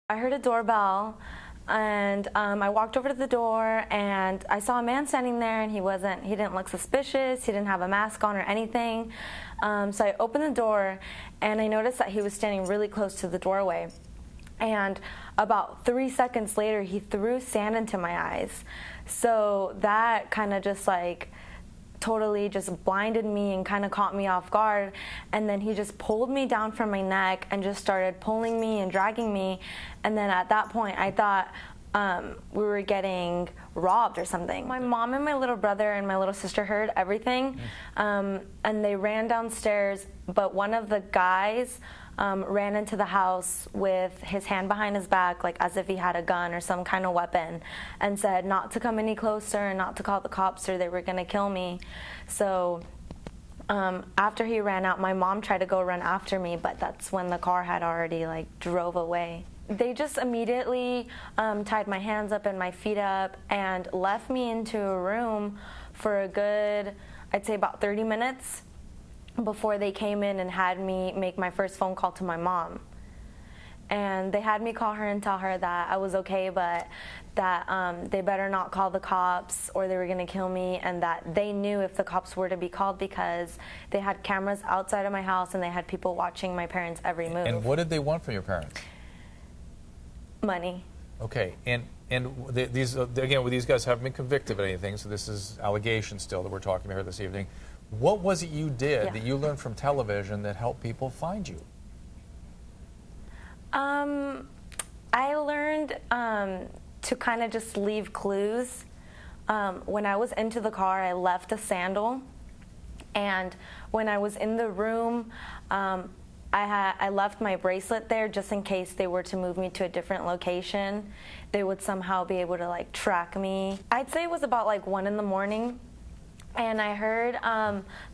I heard a doorbell, and I walked over to the door, and I saw a man standing there, and he didn't look suspicious. He didn't have a mask on or anything. So I opened the door, and I noticed that he was standing really close to the doorway. And about 3 seconds later, he threw sand into my eyes. So that kind of just totally just blinded me and kind of caught me off guard. And then he just pulled me down from my neck and just started pulling me and dragging me. And then at that point, I thought we were getting robbed or something. My mom and my little brother and my little sister heard everything, and they ran downstairs, but one of the guys ran into the house with his hand behind his back, like as if he had a gun or some kind of weapon, and said not to come any closer and not to call the cops or they were going to kill me. So after he ran out, my mom tried to go run after me, but that's when the car had already drove away. They just immediately tied my hands up and my feet up and left me into a room for a good, I'd say about 30 minutes before they came in and had me make my first phone call to my mom. And they had me call her and tell her that I was okay, but that they better not call the cops or they were going to kill me, and that they knew if the cops were to be called because they had cameras outside of my house and they had people watching my parents' every move. And what did they want from your parents? Money. Okay, and these again, these guys haven't been convicted of anything, so this is allegations still that we're talking about here this evening. What was it you did that you learned from television that helped people find you? I learned to kind of just leave clues. When I was into the car, I left a sandal, and when I was in the room, I left my bracelet there just in case they were to move me to a different location. They would somehow be able to track me. I'd say it was about 1 in the morning, and I heard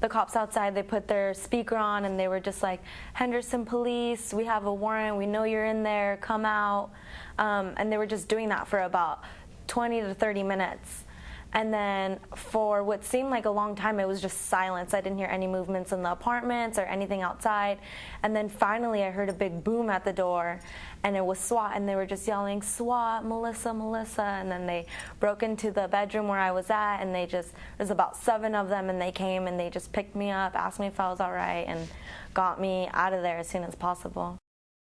the cops outside. They put their speaker on and they were just like, "Henderson Police, we have a warrant, we know you're in there, come out." And they were just doing that for about 20 to 30 minutes. And then for what seemed like a long time, it was just silence. I didn't hear any movements in the apartments or anything outside. And then finally I heard a big boom at the door, and it was SWAT, and they were just yelling, "SWAT, Melissa, Melissa." And then they broke into the bedroom where I was at, and there's about 7 of them, and they came and they just picked me up, asked me if I was all right, and got me out of there as soon as possible.